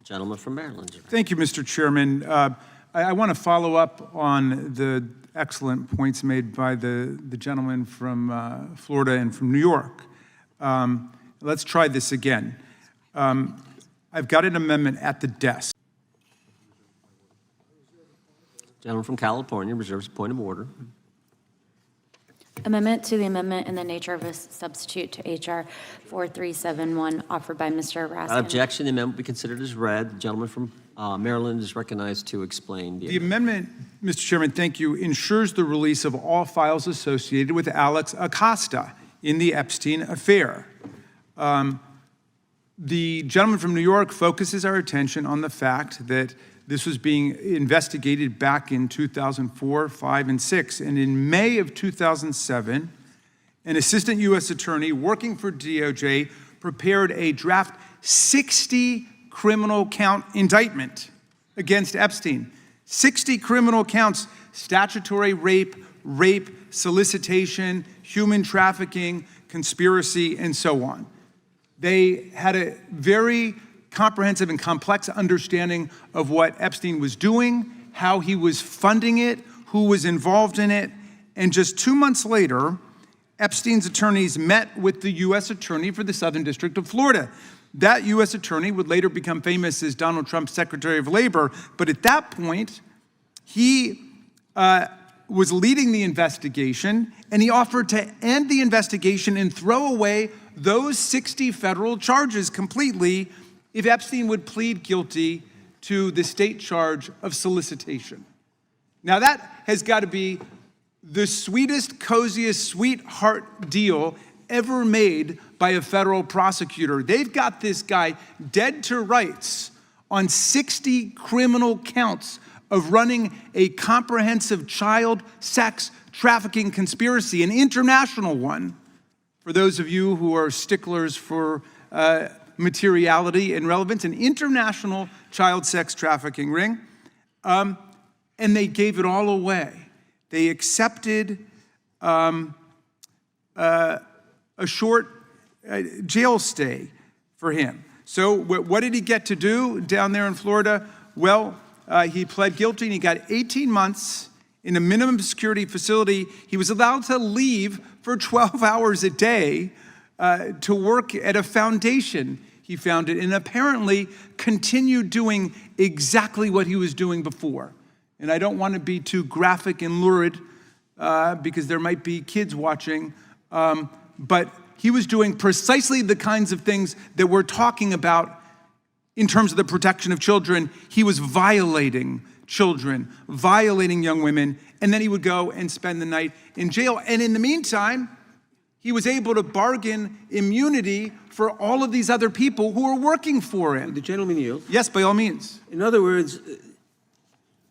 Gentleman from Maryland. Thank you, Mr. Chairman. I want to follow up on the excellent points made by the gentleman from Florida and from New York. Let's try this again. I've got an amendment at the desk. Gentleman from California reserves a point of order. Amendment to the amendment in the nature of a substitute to H.R. 4371 offered by Mr. Raskin. Without objection, the amendment will be considered as read. The gentleman from Maryland is recognized to explain The amendment, Mr. Chairman, thank you, ensures the release of all files associated with Alex Acosta in the Epstein affair. The gentleman from New York focuses our attention on the fact that this was being investigated back in 2004, 5, and 6. And in May of 2007, an assistant U.S. attorney working for DOJ prepared a draft 60 criminal count indictment against Epstein. 60 criminal counts: statutory rape, solicitation, human trafficking, conspiracy, and so on. They had a very comprehensive and complex understanding of what Epstein was doing, how he was funding it, who was involved in it. And just 2 months later, Epstein's attorneys met with the U.S. Attorney for the Southern District of Florida. That U.S. Attorney would later become famous as Donald Trump's Secretary of Labor. But at that point, he was leading the investigation, and he offered to end the investigation and throw away those 60 federal charges completely if Epstein would plead guilty to the state charge of solicitation. Now that has got to be the sweetest, coziest, sweetheart deal ever made by a federal prosecutor. They've got this guy dead to rights on 60 criminal counts of running a comprehensive child sex trafficking conspiracy, an international one, for those of you who are sticklers for materiality and relevance, an international child sex trafficking ring. And they gave it all away. They accepted a short jail stay for him. So what did he get to do down there in Florida? Well, he pled guilty and he got 18 months in a minimum security facility. He was allowed to leave for 12 hours a day to work at a foundation he founded, and apparently continued doing exactly what he was doing before. And I don't want to be too graphic and lurid because there might be kids watching, but he was doing precisely the kinds of things that we're talking about in terms of the protection of children. He was violating children, violating young women, and then he would go and spend the night in jail. And in the meantime, he was able to bargain immunity for all of these other people who were working for him. The gentleman yield. Yes, by all means. In other words,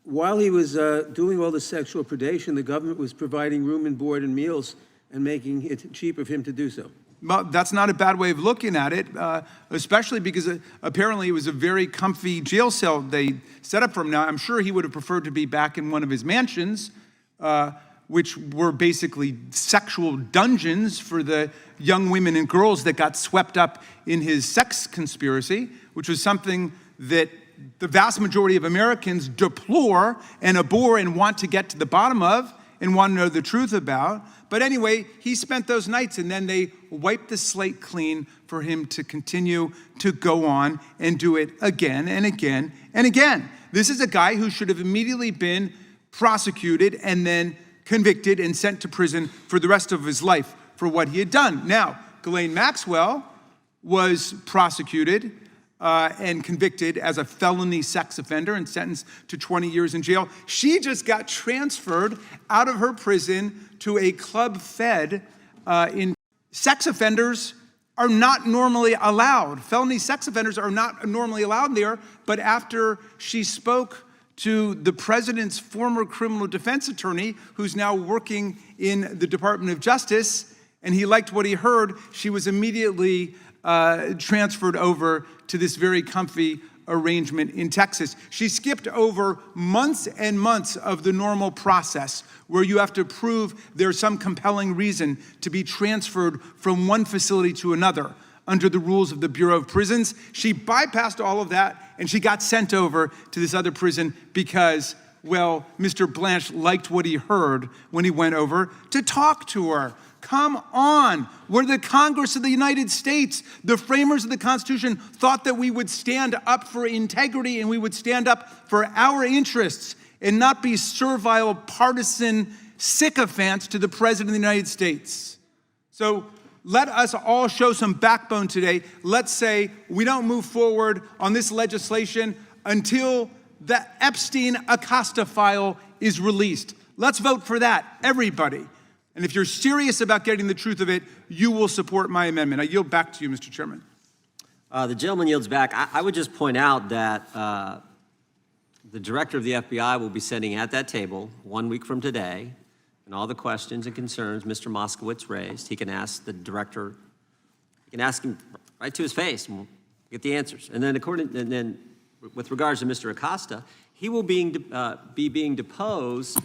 while he was doing all the sexual predation, the government was providing room and board and meals and making it cheap of him to do so. Well, that's not a bad way of looking at it, especially because apparently it was a very comfy jail cell they set up for him. Now, I'm sure he would have preferred to be back in one of his mansions, which were basically sexual dungeons for the young women and girls that got swept up in his sex conspiracy, which was something that the vast majority of Americans deplore and abhor and want to get to the bottom of and want to know the truth about. But anyway, he spent those nights, and then they wiped the slate clean for him to continue to go on and do it again and again and again. This is a guy who should have immediately been prosecuted and then convicted and sent to prison for the rest of his life for what he had done. Now, Ghislaine Maxwell was prosecuted and convicted as a felony sex offender and sentenced to 20 years in jail. She just got transferred out of her prison to a club fed in. Sex offenders are not normally allowed. Felony sex offenders are not normally allowed there, but after she spoke to the president's former criminal defense attorney, who's now working in the Department of Justice, and he liked what he heard, she was immediately transferred over to this very comfy arrangement in Texas. She skipped over months and months of the normal process where you have to prove there's some compelling reason to be transferred from one facility to another. under the rules of the Bureau of Prisons. She bypassed all of that, and she got sent over to this other prison because, well, Mr. Blanche liked what he heard when he went over to talk to her. Come on. We're the Congress of the United States. The framers of the Constitution thought that we would stand up for integrity and we would stand up for our interests and not be servile, partisan sycophants to the President of the United States. So let us all show some backbone today. Let's say we don't move forward on this legislation until the Epstein Acosta file is released. Let's vote for that, everybody. And if you're serious about getting the truth of it, you will support my amendment. I yield back to you, Mr. Chairman. The gentleman yields back. I would just point out that the director of the FBI will be sitting at that table 1 week from today, and all the questions and concerns Mr. Moskowitz raised, he can ask the director, he can ask him right to his face, and we'll get the answers. And then with regards to Mr. Acosta, he will be being deposed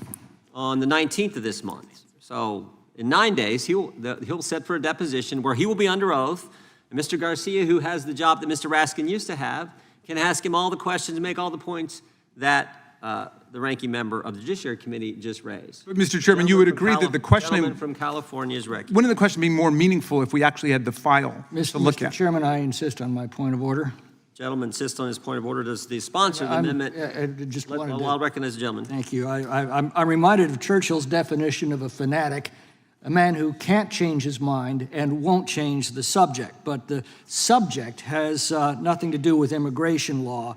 on the 19th of this month. So in 9 days, he'll set for a deposition where he will be under oath, and Mr. Garcia, who has the job that Mr. Raskin used to have, can ask him all the questions and make all the points that the ranking member of the Judiciary Committee just raised. But Mr. Chairman, you would agree that the questioning... Gentleman from California is recognized. Wouldn't the question be more meaningful if we actually had the file to look at? Mr. Chairman, I insist on my point of order. Gentleman insists on his point of order. Does the sponsor of the amendment... I'll recognize the gentleman. Thank you. I'm reminded of Churchill's definition of a fanatic, a man who can't change his mind and won't change the subject. But the subject has nothing to do with immigration law,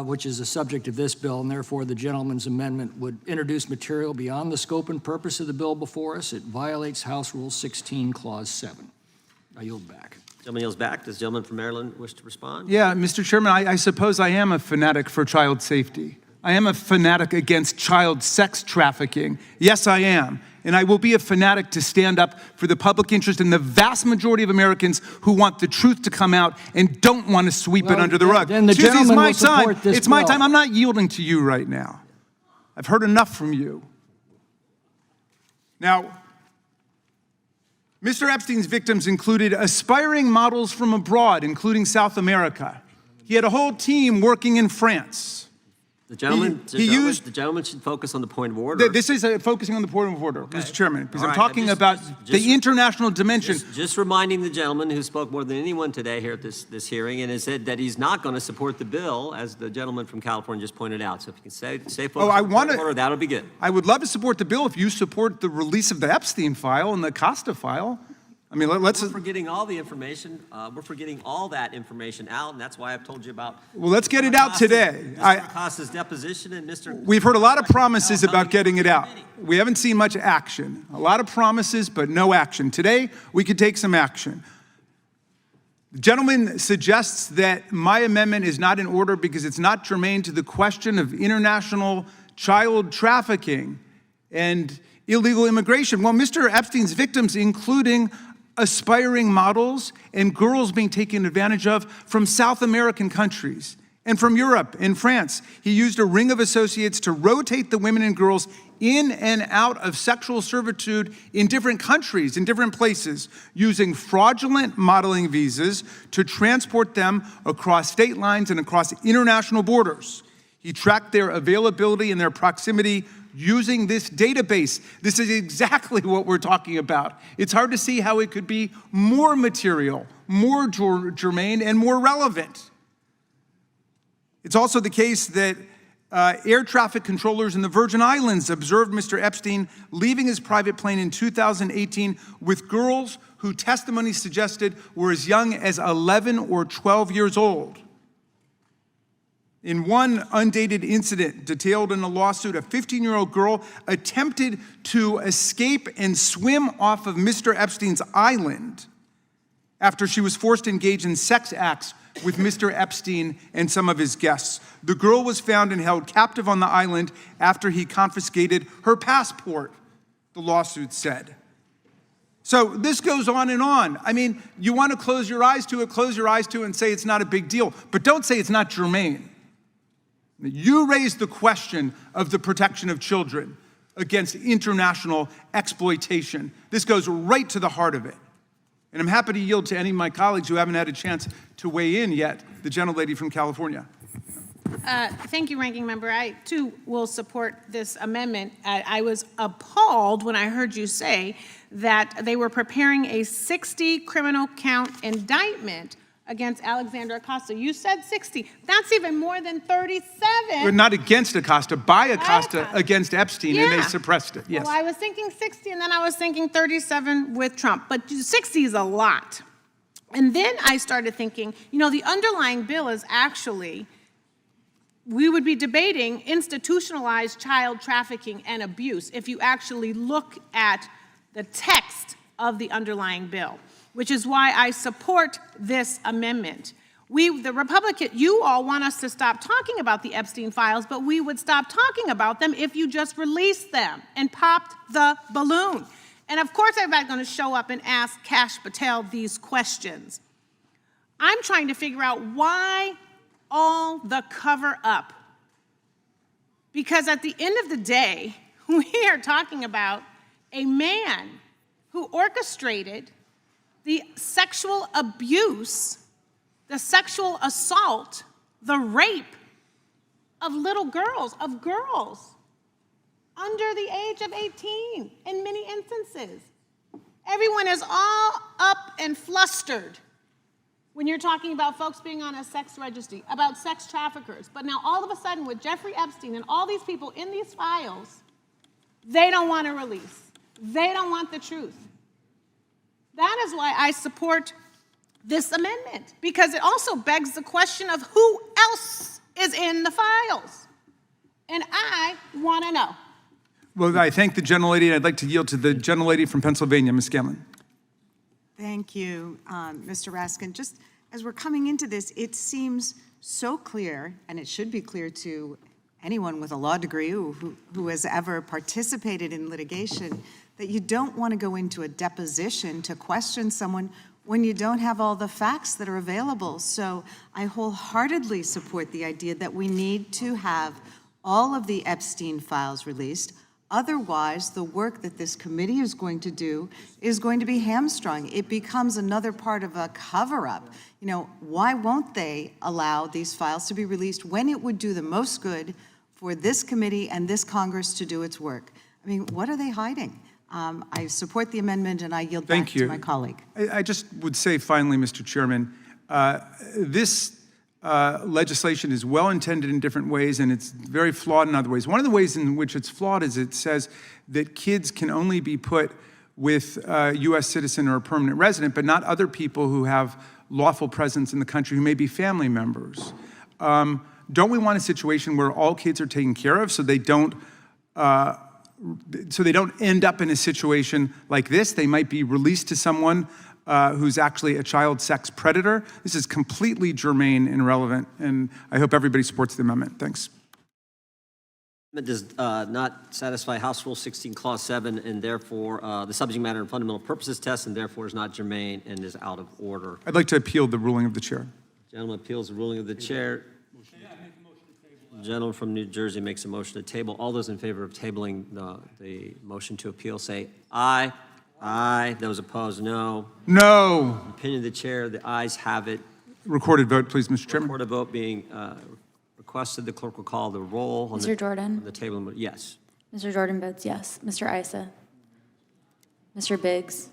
which is the subject of this bill, and therefore the gentleman's amendment would introduce material beyond the scope and purpose of the bill before us. It violates House Rule 16, Clause 7. I yield back. Gentleman yields back. Does the gentleman from Maryland wish to respond? Yeah, Mr. Chairman, I suppose I am a fanatic for child safety. I am a fanatic against child sex trafficking. Yes, I am. And I will be a fanatic to stand up for the public interest and the vast majority of Americans who want the truth to come out and don't want to sweep it under the rug. Then the Susie, it's gentleman my will support time. this It's my bill. time. I'm not yielding to you right now. I've heard enough from you. Now, Mr. Epstein's victims included aspiring models from abroad, including South America. He had a whole team working in France. The gentleman, used- the gentleman should focus on the point of order. This is focusing on the point of order, Okay. Mr. Chairman, because All I'm right, talking just- about just- the international dimension. Just reminding the gentleman who spoke more than anyone today here at this hearing and has said that he's not going to support the bill, as the gentleman from California just pointed out. So if you can stay focused I on the point wanna- of order, that'll be good. I would love to support the bill if you support the release of the Epstein file and the Acosta file. I mean, let's... We're forgetting all the information. We're forgetting all that information out, and that's why I've told you about... Well, let's get it out today. Mr. Acosta's deposition and Mr. We've heard a lot of promises Coming about getting it out. committee. We haven't seen much action. A lot of promises, but no action. Today, we could take some action. The gentleman suggests that my amendment is not in order because it's not germane to the question of international child trafficking and illegal immigration. Well, Mr. Epstein's victims, including aspiring models and girls being taken advantage of from South American countries and from Europe and France. He used a ring of associates to rotate the women and girls in and out of sexual servitude in different countries, in different places, using fraudulent modeling visas to transport them across state lines and across international borders. He tracked their availability and their proximity using this database. This is exactly what we're talking about. It's hard to see how it could be more material, more germane, and more relevant. It's also the case that air traffic controllers in the Virgin Islands observed Mr. Epstein leaving his private plane in 2018 with girls who testimony suggested were as young as 11 or 12 years old. In one undated incident detailed in a lawsuit, a 15-year-old girl attempted to escape and swim off of Mr. Epstein's island after she was forced to engage in sex acts with Mr. Epstein and some of his guests. The girl was found and held captive on the island after he confiscated her passport, the lawsuit said. So this goes on and on. I mean, you want to close your eyes to it and say it's not a big deal, but don't say it's not germane. You raised the question of the protection of children against international exploitation. This goes right to the heart of it. And I'm happy to yield to any of my colleagues who haven't had a chance to weigh in yet. The gentlelady from California. Thank you, Ranking Member. I, too, will support this amendment. I was appalled when I heard you say that they were preparing a 60 criminal count indictment against Alexander Acosta. You said 60. That's even more than 37. But not against Acosta, by Acosta Acosta. against Epstein, and they Yeah. suppressed it. Yes. Well, I was thinking 60, and then I was thinking 37 with Trump. But 60 is a lot. And then I started thinking, you know, the underlying bill is actually, we would be debating institutionalized child trafficking and abuse if you actually look at the text of the underlying bill, which is why I support this amendment. The Republican, you all want us to stop talking about the Epstein files, but we would stop talking about them if you just released them and popped the balloon. And of course, I'm not going to show up and ask Kash Patel these questions. I'm trying to figure out why all the cover up. Because at the end of the day, we are talking about a man who orchestrated the sexual abuse, the sexual assault, the rape of little girls, of girls under the age of 18 in many instances. Everyone is all up and flustered when you're talking about folks being on a sex registry, about sex traffickers. But now all of a sudden with Jeffrey Epstein and all these people in these files, they don't want to release. They don't want the truth. That is why I support this amendment, because it also begs the question of who else is in the files. And I want to know. Well, I thank the gentlelady, and I'd like to yield to the gentlelady from Pennsylvania, Ms. Scanlon. Thank you, Mr. Raskin. Just as we're coming into this, it seems so clear, and it should be clear to anyone with a law degree who has ever participated in litigation, that you don't want to go into a deposition to question someone when you don't have all the facts that are available. So I wholeheartedly support the idea that we need to have all of the Epstein files released. Otherwise, the work that this committee is going to do is going to be hamstrung. It becomes another part of a cover-up. You know, why won't they allow these files to be released when it would do the most good for this committee and this Congress to do its work? I mean, what are they hiding? I support the amendment, and I yield back to my colleague. I just would say finally, Mr. Chairman, this legislation is well-intended in different ways, and it's very flawed in other ways. One of the ways in which it's flawed is it says that kids can only be put with a U.S. citizen or a permanent resident, but not other people who have lawful presence in the country who may be family members. Don't we want a situation where all kids are taken care of so they don't end up in a situation like this? They might be released to someone who's actually a child sex predator. This is completely germane and irrelevant, and I hope everybody supports the amendment. Thanks. Does not satisfy House Rule 16, Clause 7, and therefore the subject matter and fundamental purposes test, and therefore is not germane and is out of order. I'd like to appeal the ruling of the chair. Gentleman appeals the ruling of the chair. The gentleman from New Jersey makes a motion to table. All those in favor of tabling the motion to appeal say aye. Aye. Those opposed, no. No. Opinion of the chair, the ayes have it. Recorded vote, please, Mr. Chairman. Recorded vote being requested. The clerk will call the roll on Mr. Jordan? on the table. Yes. Mr. Jordan votes yes. Mr. Issa? Mr. Biggs?